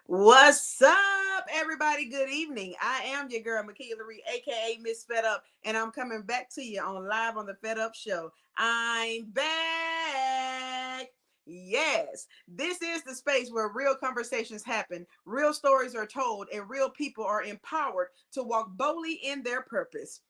What's up, everybody? Good evening. I am your girl, McKeelery, aka Miss Fed Up, and I'm coming back to you on Live on the Fed Up Show. I'm back. Yes, this is the space where real conversations happen, real stories are told, and real people are empowered to walk boldly in their purpose.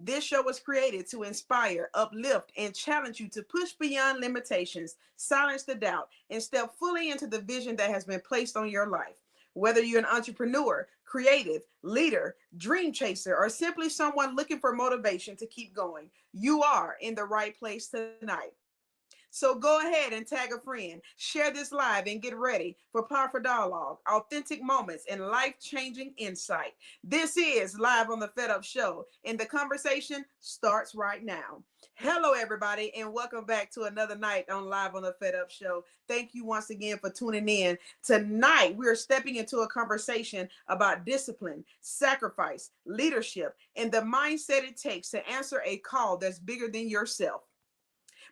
This show was created to inspire, uplift, and challenge you to push beyond limitations, silence the doubt, and step fully into the vision that has been placed on your life. Whether you're an entrepreneur, creative, leader, dream chaser, or simply someone looking for motivation to keep going, you are in the right place tonight. So go ahead and tag a friend, share this live, and get ready for powerful dialogue, authentic moments, and life-changing insight. This is Live on the Fed Up Show, and the conversation starts right now. Hello, everybody, and welcome back to another night on Live on the Fed Up Show. Thank you once again for tuning in. Tonight, we are stepping into a conversation about discipline, sacrifice, leadership, and the mindset it takes to answer a call that's bigger than yourself,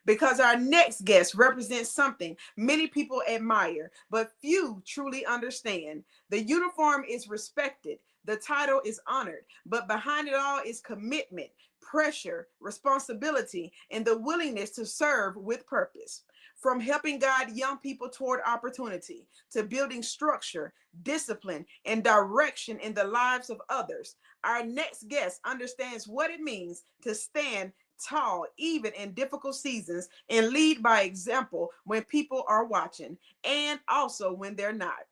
because our next guest represents something many people admire, but few truly understand. The uniform is respected, the title is honored, but behind it all is commitment, pressure, responsibility, and the willingness to serve with purpose. From helping guide young people toward opportunity to building structure, discipline, and direction in the lives of others, our next guest understands what it means to stand tall even in difficult seasons and lead by example when people are watching and also when they're not.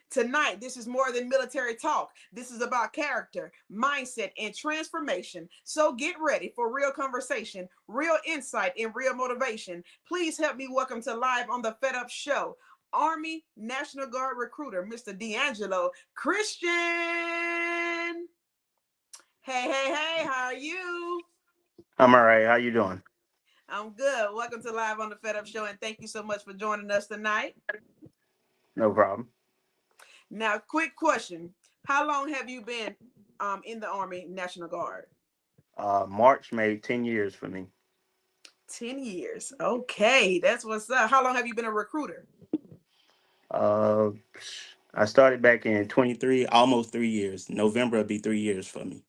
Tonight, this is more than military talk. This is about character, mindset, and transformation. So get ready for real conversation, real insight, and real motivation. Please help me welcome to Live on the Fed Up Show, Army National Guard recruiter, Mr. Diangelo Christian. Hey, how are you? I'm all right. How you doing? I'm good. Welcome to Live on the Fed Up Show, and thank you so much for joining us tonight. No problem. Now, quick question: how long have you been in the Army National Guard? March made 10 years for me. 10 years. Okay, that's what's up. How long have you been a recruiter? Uh, I started back in 23, almost 3 years. November will be 3 years for me.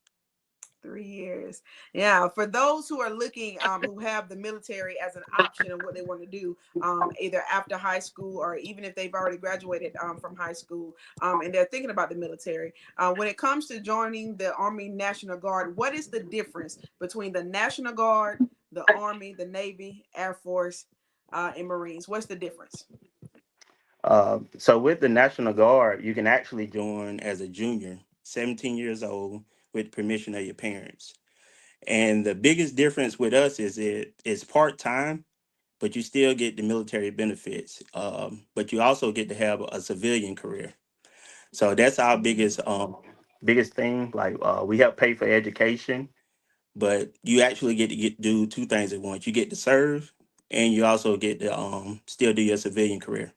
3 years. Yeah, for those who are looking, who have the military as an option of what they want to do, either after high school or even if they've already graduated from high school, and they're thinking about the military. When it comes to joining the Army National Guard, what is the difference between the National Guard, the Army, the Navy, Air Force, and Marines? What's the difference? So with the National Guard, you can actually join as a junior, 17 years old, with permission of your parents. And the biggest difference with us is it's part time, but you still get the military benefits. But you also get to have a civilian career. So that's our biggest thing. Like we help pay for education, but you actually get to do two things at once. You get to serve, and you also get to still do your civilian career.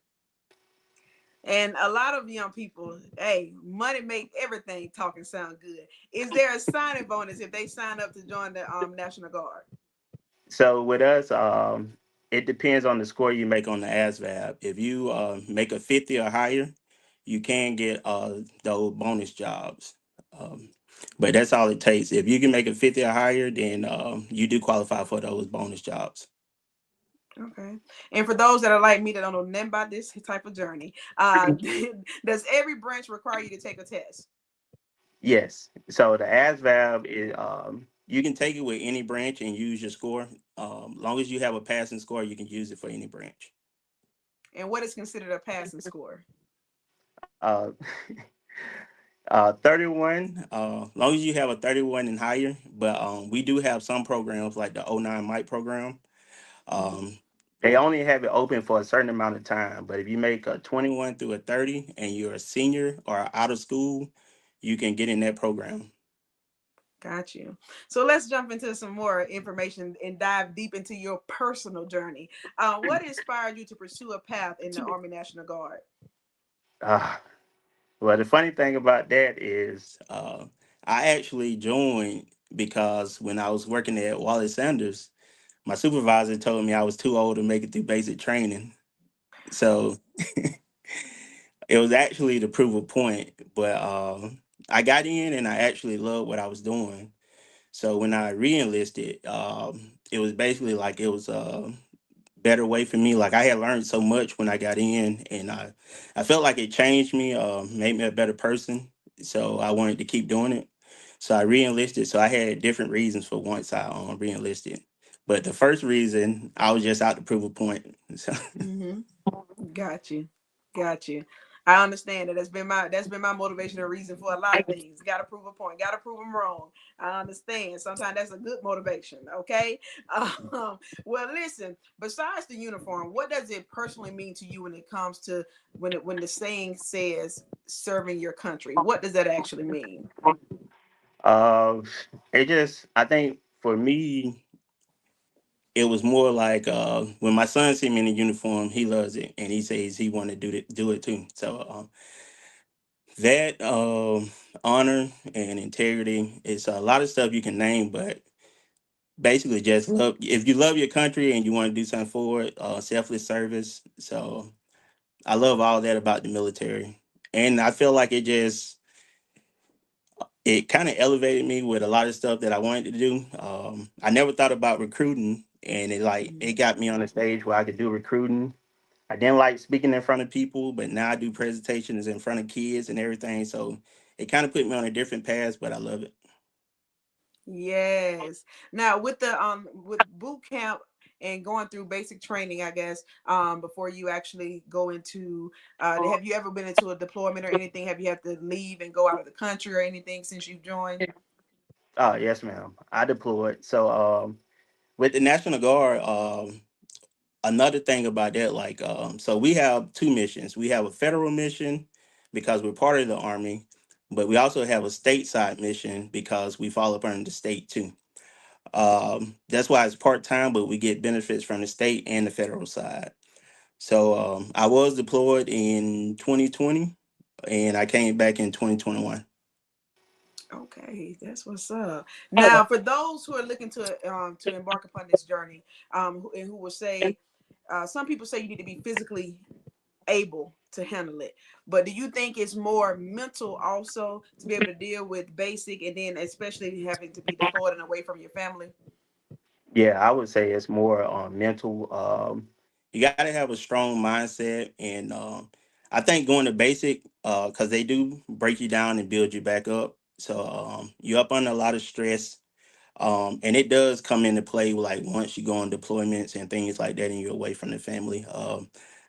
And a lot of young people, hey, money make everything talking sound good. Is there a signing bonus if they sign up to join the National Guard? So with us, it depends on the score you make on the ASVAB. If you make a 50 or higher, you can get those bonus jobs. Um, but that's all it takes. If you can make a 50 or higher, then you do qualify for those bonus jobs. Okay. And for those that are like me that don't know nothing about this type of journey, does every branch require you to take a test? Yes. So the ASVAB is you can take it with any branch and use your score. Long as you have a passing score, you can use it for any branch. And what is considered a passing score? Uh, 31. Long as you have a 31 and higher, but we do have some programs like the '09 Mike program. Mm-hmm. Um, they only have it open for a certain amount of time. But if you make a 21 through a 30 and you're a senior or out of school, you can get in that program. Got you. So let's jump into some more information and dive deep into your personal journey. What inspired you to pursue a path in the Army National Guard? Uh, well, the funny thing about that is I actually joined because when I was working at Wallace Sanders, my supervisor told me I was too old to make it through basic training. So It was actually to prove a point, but I got in and I actually loved what I was doing. So when I re-enlisted, it was basically like it was a better way for me. Like I had learned so much when I got in, and I felt like it changed me, made me a better person. So I wanted to keep doing it. So I re-enlisted. So I had different reasons for once I re-enlisted. But the first reason I was just out to prove a point. So Mm-hmm. Got you. Got you. I understand that. That's been my motivational reason for a lot of things. Got to prove a point. Got to prove them wrong. I understand. Sometimes that's a good motivation. Okay. Well, listen. Besides the uniform, what does it personally mean to you when it comes to when the saying says serving your country? What does that actually mean? uh, it just I think for me it was more like when my son see me in the uniform, he loves it, and he says he want to do it too. So that honor and integrity is a lot of stuff you can name, but basically just love. If you love your country and you want to do something for it, selfless service. So I love all that about the military, and I feel like it kind of elevated me with a lot of stuff that I wanted to do. I never thought about recruiting, and it got me on a stage where I could do recruiting. I didn't like speaking in front of people, but now I do presentations in front of kids and everything. So it kind of put me on a different path, but I love it. Yes. Now with boot camp and going through basic training, I guess, before you actually go into have you ever been into a deployment or anything? Have you had to leave and go out of the country or anything since you've joined? Oh yes, ma'am. I deployed. So with the National Guard, another thing about that, like so we have two missions. We have a federal mission because we're part of the Army, but we also have a stateside mission because we fall up under the state too. That's why it's part time, but we get benefits from the state and the federal side. So I was deployed in 2020, and I came back in 2021. Okay, that's what's up. Now, for those who are looking to embark upon this journey, who will say, some people say you need to be physically able to handle it. But do you think it's more mental also to be able to deal with basic and then especially having to be deployed and away from your family? Yeah, I would say it's more mental. You got to have a strong mindset, and I think going to basic because they do break you down and build you back up. So you're up under a lot of stress, and it does come into play like once you go on deployments and things like that, and you're away from the family.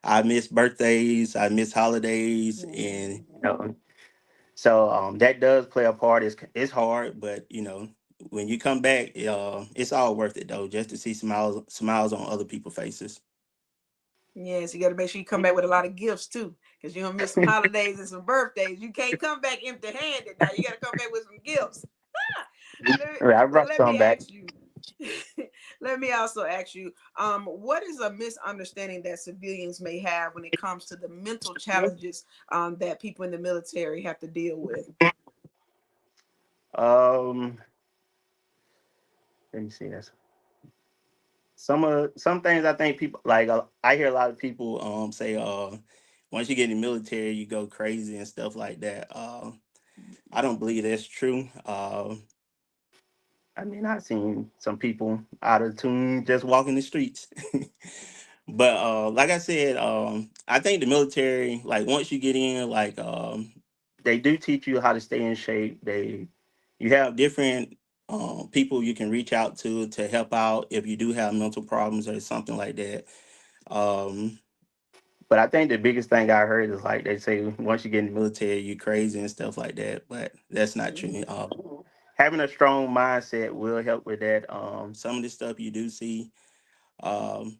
I miss birthdays, I miss holidays, and Mm. so that does play a part. It's hard, but when you come back, it's all worth it though, just to see smiles on other people's faces. Yes, you got to make sure you come back with a lot of gifts too, because you're gonna miss some holidays and some birthdays. You can't come back empty-handed. Now you got to come back with some gifts. I But brought let me some back. ask you. Let me also ask you, what is a misunderstanding that civilians may have when it comes to the mental challenges that people in the military have to deal with? Um, Let me see. That's some things I think people like. I hear a lot of people say, once you get in the military, you go crazy and stuff like that. I don't believe that's true. I mean, I've seen some people out of tune just walking the streets. But like I said, I think the military, like once you get in, like they do teach you how to stay in shape. You have different people you can reach out to help out if you do have mental problems or something like that. Um, but I think the biggest thing I heard is like they say once you get in the military, you crazy and stuff like that. But that's not true. Mhm. Having a strong mindset will help with that. Some of the stuff you do see, um,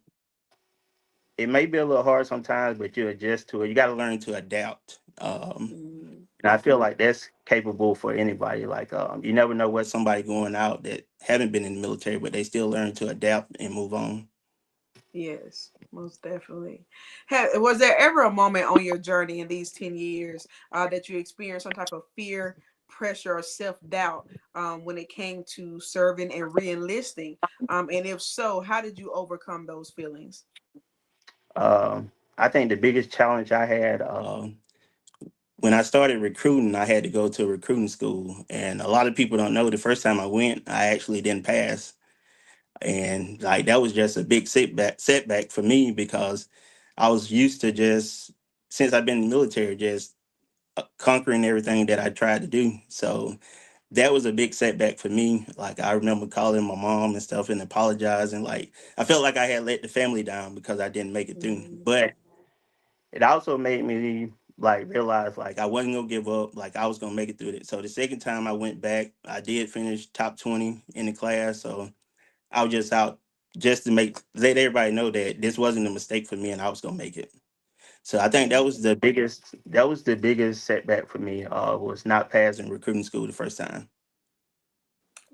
it may be a little hard sometimes, but you adjust to it. You got to learn to adapt. Mhm. And I feel like that's capable for anybody. Like you never know what somebody going out that haven't been in the military, but they still learn to adapt and move on. Yes, most definitely. Was there ever a moment on your journey in these 10 years that you experienced some type of fear, pressure, or self doubt when it came to serving and re enlisting? And if so, how did you overcome those feelings? I think the biggest challenge I had when I started recruiting, I had to go to a recruiting school, and a lot of people don't know the first time I went, I actually didn't pass, and like that was just a big setback for me because I was used to just since I've been in the military just conquering everything that I tried to do. So that was a big setback for me. Like I remember calling my mom and stuff and apologizing. Like I felt like I had let the family down because I didn't make it through. Mhm. But it also made me like realize like I wasn't gonna give up. Like I was gonna make it through it. So the second time I went back, I did finish top 20 in the class. So I was just out just to make let everybody know that this wasn't a mistake for me and I was gonna make it. So I think Mm. that was the biggest setback for me, was not passing recruiting school the first time.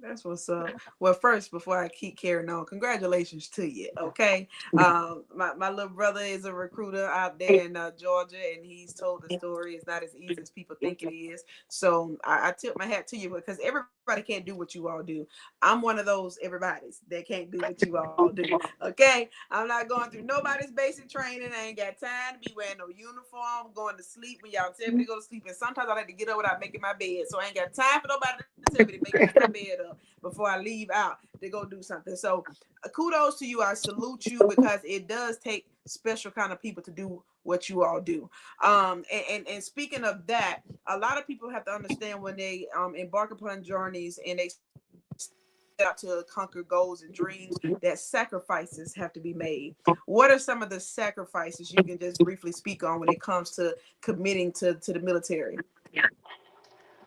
That's what's up. Well, first, before I keep carrying on, congratulations to you. Okay, my little brother is a recruiter out there in Georgia, and he's told the story. It's not as easy as people think it is. So I tip my hat to you because everybody can't do what you all do. I'm one of those everybody's that can't do what you all do. Okay, I'm not going through nobody's basic training. I ain't got time to be wearing no uniform, going to sleep when y'all tell me to go to sleep, and sometimes I like to get up without making my bed. So I ain't got time for nobody to tell me to make my bed up before I leave out to go do something. So kudos to you. I salute you because it does take special kind of people to do what you all do. And speaking of that, a lot of people have to understand when they embark upon journeys and they set out to conquer goals and dreams that sacrifices have to be made. What are some of the sacrifices you can just briefly speak on when it comes to committing to the military?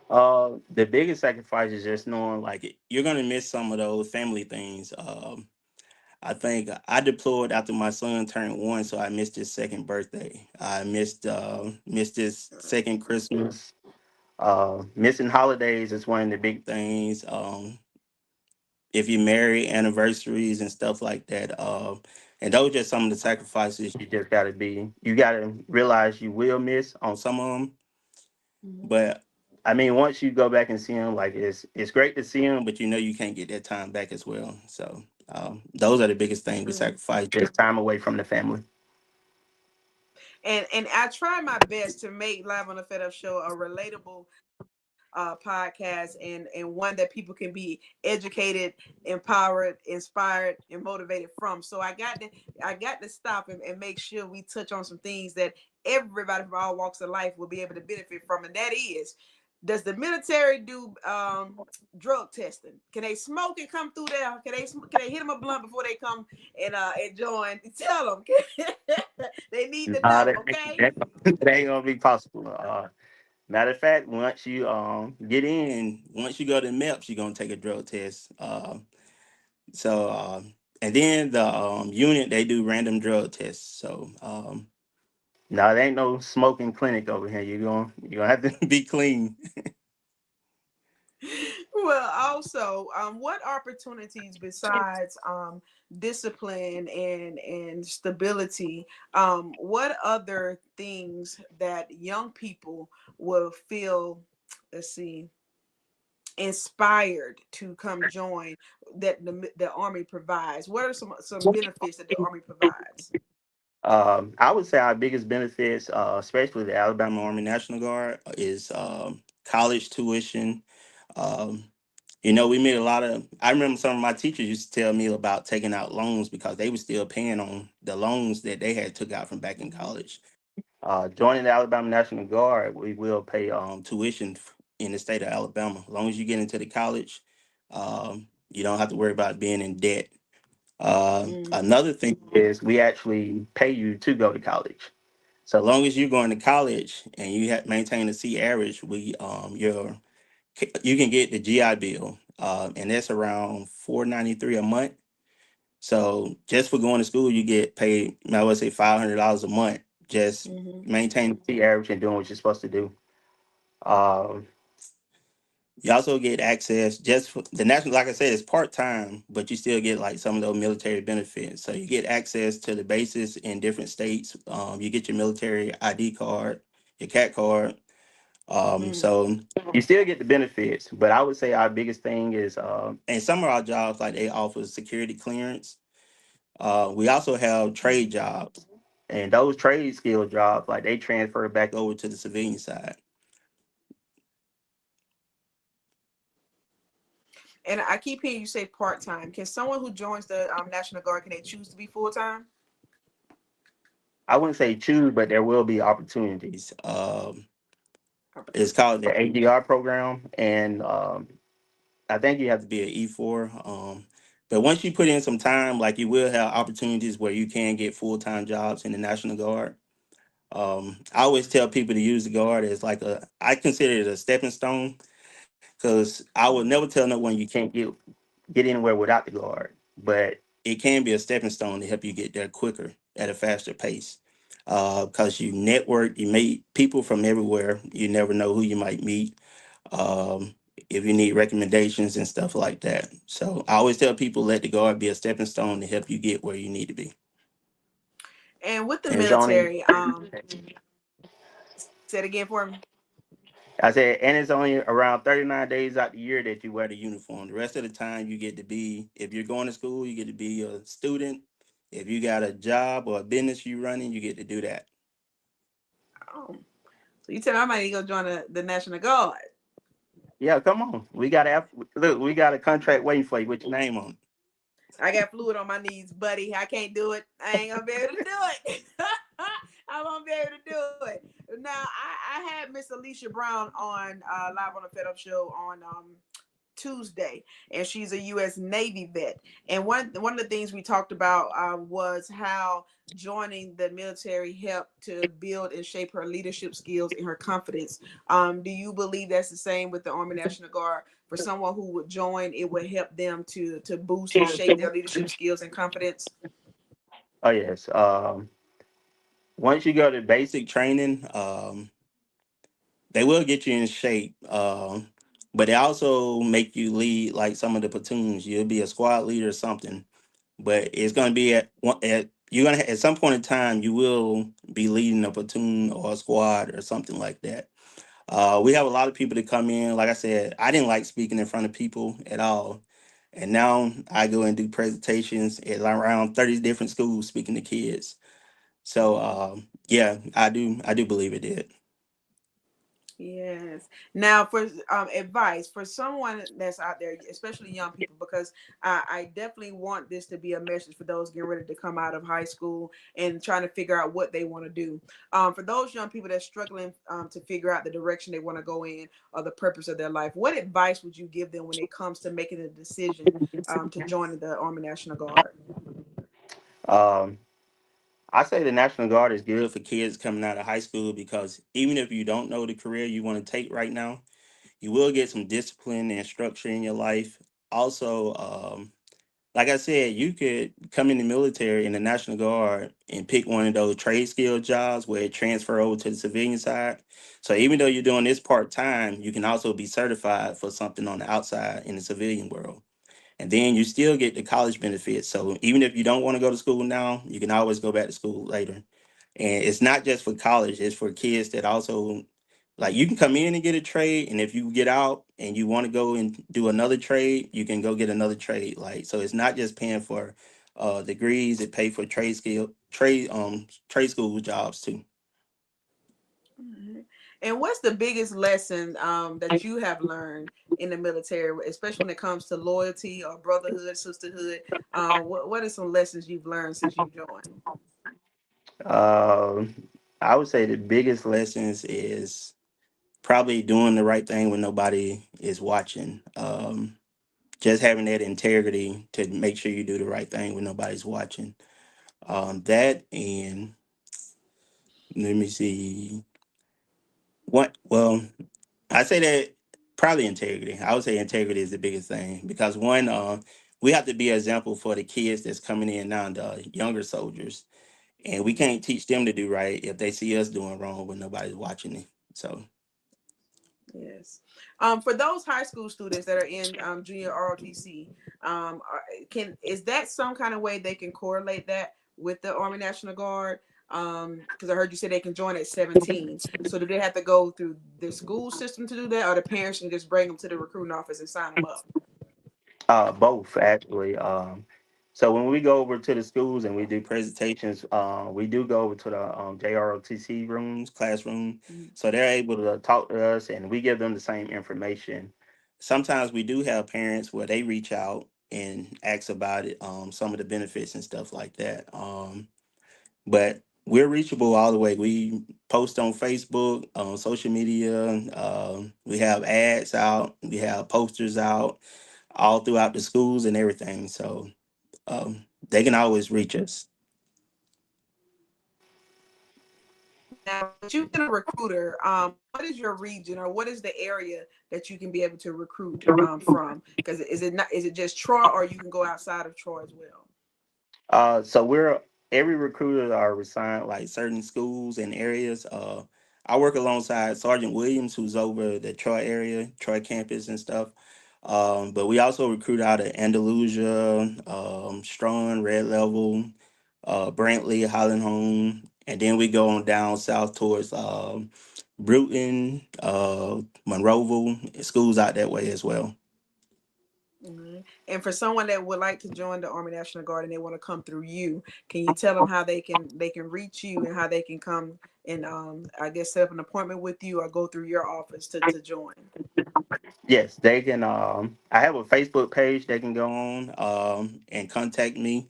The biggest sacrifice is just knowing like you're gonna miss some of those family things. I think I deployed after my son turned 1, so I missed his second birthday. I missed his second Christmas. Missing holidays is one of the big things. If you marry, anniversaries and stuff like that. And those are just some of the sacrifices you gotta realize you will miss on some of them. But I mean, once you go back and see them, like it's great to see them, but you know you can't get that time back as well. So those are the biggest things we Mm. sacrifice, just time away from the family. And I try my best to make Live on the Fed Up Show a relatable podcast and one that people can be educated, empowered, inspired, and motivated from. So I got to stop and make sure we touch on some things that everybody from all walks of life will be able to benefit from, and that is. Does the military do drug testing? Can they smoke and come through there? Can they hit them a blunt before they come and join? Tell them they need to Nah, know. Okay. that ain't gonna be possible. Matter of fact, once you once you go to MEPS, you're gonna take a drug test. So and then the unit they do random drug tests. So no, there ain't no smoking clinic over here. You're gonna have to be clean. Well, also, what opportunities besides discipline and stability? What other things that young people will feel? Let's see, inspired to come join that the army provides. What are some benefits that the army provides? I would say our biggest benefits, especially the Alabama Army National Guard, is college tuition. Um, we made a lot of. I remember some of my teachers used to tell me about taking out loans because they were still paying on the loans that they had took out from back in Mm-hmm. college. Joining the Alabama National Guard, we will pay tuition in the state of Alabama. As long as you get into the college, you don't have to worry about being in debt. Mm-hmm. Another thing is we actually pay you to go to college. So long as you're going to college and you have maintain a C average, you can get the GI Bill, and that's around $4.93 a month. So just for going to school, you get paid. I would say $500 a month. Just Mm-hmm. maintaining the average and doing what you're supposed to do. Um, you also get access just for the national. Like I said, it's part time, but you still get like some of those military benefits. So you get access to the bases in different states. You get your military ID card, your CAT card. So you still get the benefits, but I would say our biggest thing is, and some of our jobs like they offer security clearance. We also have Mm-hmm. trade jobs, and those trade skill jobs like they transfer back over to the civilian side. And I keep hearing you say part time. Can someone who joins the National Guard, can they choose to be full time? I wouldn't say choose, but there will be opportunities. It's called the ADR program, and I think you have to be an E4. But once you put in some time, like you will have opportunities where you can get full time jobs in the National Guard. I always tell people to use the Guard as like I consider it a stepping stone because I will never tell no one you can't get anywhere without the Guard, but it can be a stepping stone to help you get there quicker at a faster pace. Because you network, you meet people from everywhere. You never know who you might meet. If you need recommendations and stuff like that. So I always tell people let the Guard be a stepping stone to help you get where you need to be. And with the And it's only military, say it again for me. I said, and it's only around 39 days out the year that you wear the uniform. The rest of the time, you get to be, if you're going to school, you get to be a student. If you got a job or a business you running, you get to do that. Oh, so you tell me I might need to go join the National Guard. Yeah, come on. Look, we got a contract waiting for you with your name on it. I got fluid on my knees, buddy. I can't do it. I ain't gonna be able to do it. I won't be able to do it. Now, I had Miss Alicia Brown on live on the Fed Up Show on Tuesday, and she's a U.S. Navy vet. And one of the things we talked about was how joining the military helped to build and shape her leadership skills and her confidence. Do you believe that's the same with the Army National Guard? For someone who would join, it would help them to boost and shape their leadership skills and confidence. Oh, yes. Once you go to basic training, they will get you in shape. But they also make you lead like some of the platoons. You'll be a squad leader or something. But it's going to be at you're going to at some point in time you will be leading a platoon or a squad or something like that. We have a lot of people that come in. Like I said, I didn't like speaking in front of people at all, and now I go and do presentations at around 30 different schools speaking to kids. So yeah, I do believe it did. Yes. Now, for advice for someone that's out there, especially young people, because I definitely want this to be a message for those getting ready to come out of high school and trying to figure out what they want to do. For those young people that's struggling to figure out the direction they want to go in or the purpose of their life, what advice would you give them when it comes to making a decision to join the Army National Guard? Um, I say the National Guard is good for kids coming out of high school because even if you don't know the career you want to take right now, you will get some discipline and structure in your life. Also, like I said, you could come in the military in the National Guard and pick one of those trade skill jobs where it transfer over to the civilian side. So even though you're doing this part time, you can also be certified for something on the outside in the civilian world. And then you still get the college benefits. So even if you don't want to go to school now, you can always go back to school later. And it's not just for college, it's for kids that also like you can come in and get a trade, and if you get out and you want to go and do another trade, you can go get another trade. Like so it's not just paying for degrees, it pay for trade school jobs too. Mhm. And what's the biggest lesson that you have learned in the military, especially when it comes to loyalty or brotherhood, sisterhood? What are some lessons you've learned since you've joined? Um I would say the biggest lessons is probably doing the right thing when nobody is watching. Just having that integrity to make sure you do the right thing when nobody's watching. That and let me see. What? Well, I say that probably integrity. I would say integrity is the biggest thing because one, we have to be an example for the kids that's coming in now, the younger soldiers, and we can't teach them to do right if they see us doing wrong when nobody's watching it. So, Yes. For those high school students that are in junior ROTC, can is that some kind of way they can correlate that with the Army National Guard? Because I heard you say they can join at 17. So do they have to go through the school system to do that, or the parents can just bring them to the recruiting office and sign them up? both actually. So when we go over to the schools and we do presentations, we do go over to the JROTC rooms, classroom, Mhm. so they're able to talk to us, and we give them the same information. sometimes we do have parents where they reach out and ask about it, some of the benefits and stuff like that. But we're reachable all the way. We post on Facebook, on social media. We have ads out. We have posters out all throughout the schools and everything. So they can always reach us. Now, with you being a recruiter, what is your region or what is the area that you can be able to recruit from? Because is it not, is it just Troy, or you can go outside of Troy as well? So we're every recruiter are assigned like certain schools and areas. I work alongside Sergeant Williams, who's over the Troy area, Troy campus and stuff. But we also recruit out of Andalusia, Strawn, Red Level, Brantley, Highland Home, and then we go on down south towards Bruton, Monroeville, schools out that way as well. Mhm. And for someone that would like to join the Army National Guard and they want to come through you, can you tell them how they can reach you and how they can come and I guess set up an appointment with you or go through your office to join? Yes, they can. I have a Facebook page they can go on and contact me,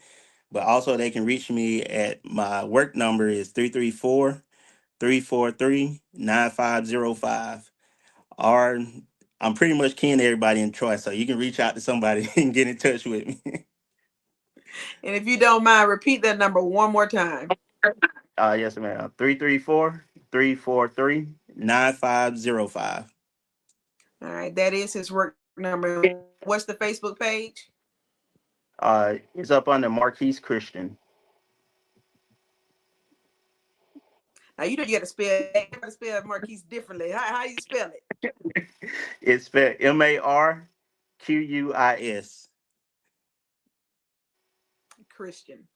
but also they can reach me at my work number is 334-343-9505. Or I'm pretty much kin to everybody in Troy, so you can reach out to somebody and get in touch with me. And if you don't mind, repeat that number one more time. Yes, ma'am. 334-343-9505. All right, that is his work number. What's the Facebook page? It's up under Marquise Christian. Now you know you got to spell that. You got to spell Marquise differently. How you spell it? It's spelled Marquis. Christian.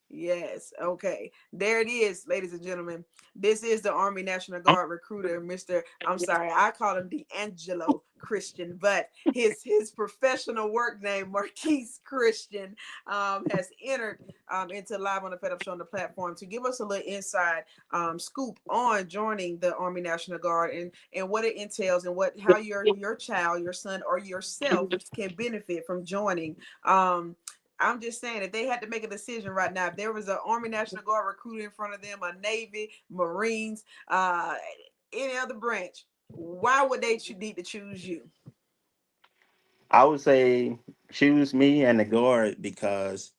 Yes. Okay. There it is, ladies and gentlemen. This is the Army National Guard recruiter, Mr. I'm sorry, I call him Diangelo Christian, but his professional work name, Marquise Christian, has entered into Live on the Fed Up Show on the platform to give us a little inside scoop on joining the Army National Guard and what it entails and what how your child, your son, or yourself can benefit from joining. I'm just saying, if they had to make a decision right now, if there was an Army National Guard recruit in front of them, a Navy, Marines, any other branch, why would they need to choose you? I would say choose me and the guard because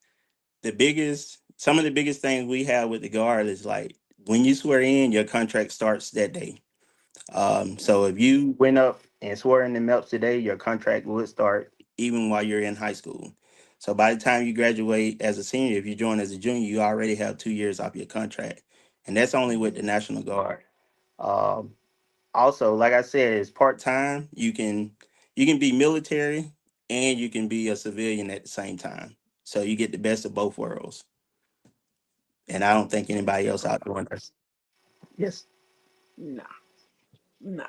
some of the biggest things we have with the guard is like when you swear in, your contract starts that day. So if you went up and swore in the MEPS today, your contract would start even while you're in high school. So by the time you graduate as a senior, if you join as a junior, you already have 2 years off your contract, and that's only with the Mm-hmm. National Guard. Um, Also, like I said, it's part time. You can be military and you can be a civilian at the same time. So you get the best of both worlds. And I don't think anybody else out there does. Yes. No, no.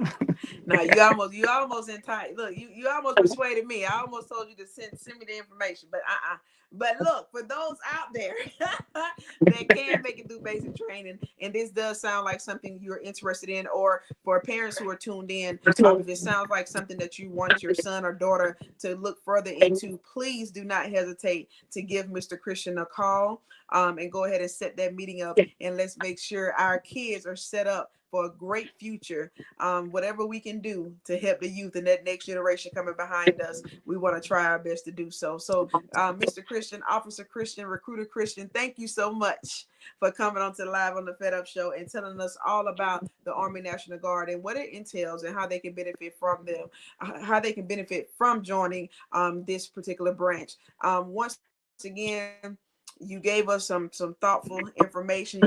No, you almost entitled. Look, you almost persuaded me. I almost told you to send me the information, but But look, for those out there that can make it through basic training, and this does sound like something you're interested in, or for parents who are tuned in, if it sounds like something that you want your son or daughter to look further into, please do not hesitate to give Mr. Christian a call, and go ahead and set that meeting up, and let's make sure our kids are set up for a great future. Whatever we can do to help the youth and that next generation coming behind us, we want to try our best to do so. So, Mr. Christian, Officer Christian, Recruiter Christian, thank you so much for coming on to Live on the Fed Up Show and telling us all about the Army National Guard and what it entails and how they can benefit from them, how they can benefit from joining this particular branch. Once again, you gave us some thoughtful information.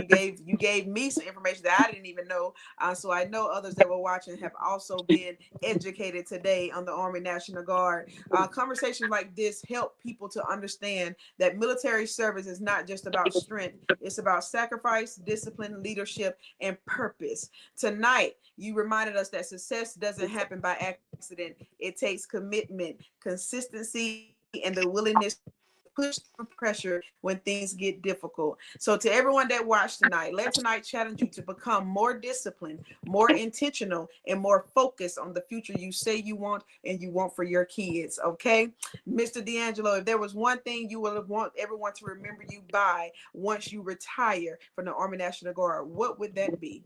You gave me some information that I didn't even know. So I know others that were watching have also been educated today on the Army National Guard. Conversations like this help people to understand that military service is not just about strength, it's about sacrifice, discipline, leadership, and purpose. Tonight, you reminded us that success doesn't happen by accident, it takes commitment, consistency, and the willingness to push push through pressure when things get difficult. So to everyone that watched tonight, let tonight challenge you to become more disciplined, more intentional, and more focused on the future you say you want and you want for your kids. Okay, Mr. D'Angelo, if there was one thing you would want everyone to remember you by once you retire from the Army National Guard, what would that be?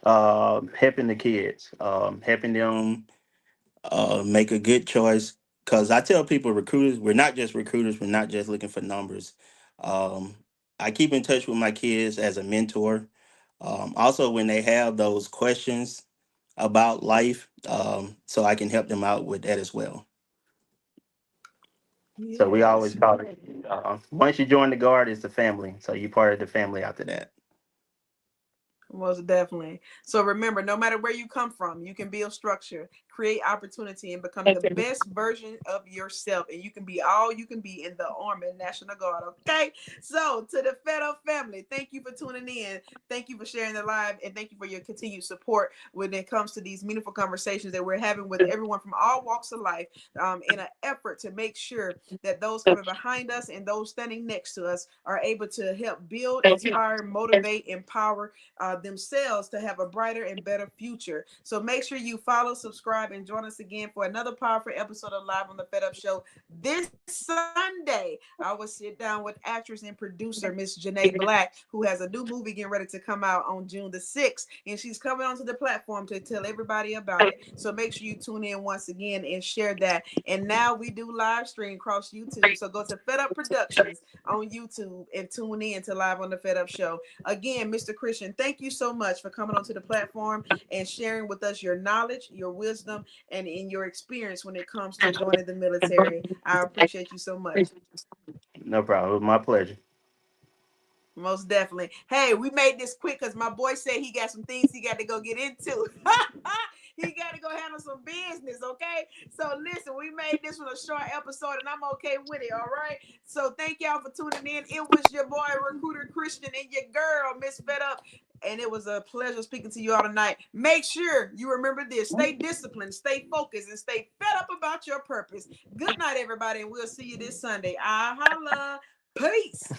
Helping the kids, helping them make a good choice. Because I tell people, recruiters, we're not just recruiters. We're not just looking for numbers. Um, I keep in touch with my kids as a mentor. Also, when they have those questions about life, so I can help them out with that as well. So we always Yes. call it, once you join the guard, it's the family. So you're part of the family after that. Most definitely. So remember, no matter where you come from, you can build structure, create opportunity, and become the best version of yourself. And you can be all you can be in the Army National Guard. Okay. So to the Fed Up family, thank you for tuning in. Thank you for sharing the live, and thank you for your continued support when it comes to these meaningful conversations that we're having with everyone from all walks of life, in an effort to make sure that those coming behind us and those standing next to us are able to help build, inspire, motivate, empower themselves to have a brighter and better future. So make sure you follow, subscribe, and join us again for another powerful episode of Live on the Fed Up Show this Sunday. I will sit down with actress and producer Miss Janae Black, who has a new movie getting ready to come out on June the 6th, and she's coming onto the platform to tell everybody about it. So make sure you tune in once again and share that. And now we do live stream across YouTube. So go to Fed Up Productions on YouTube and tune in to Live on the Fed Up Show. Again, Mr. Christian, thank you so much for coming onto the platform and sharing with us your knowledge, your wisdom, and in your experience when it comes to joining the military. I appreciate you so much. No problem. It was my pleasure. Most definitely. Hey, we made this quick because my boy said he got some things he got to go get into. He got to go handle some business, okay? So listen, we made this one a short episode, and I'm okay with it, all right? So thank y'all for tuning in. It was your boy, Recruiter Christian, and your girl, Miss Fed Up. And it was a pleasure speaking to you all tonight. Make sure you remember this. Stay disciplined, stay focused, and stay fed up about your purpose. Good night, everybody, and we'll see you this Sunday. I holla. Peace.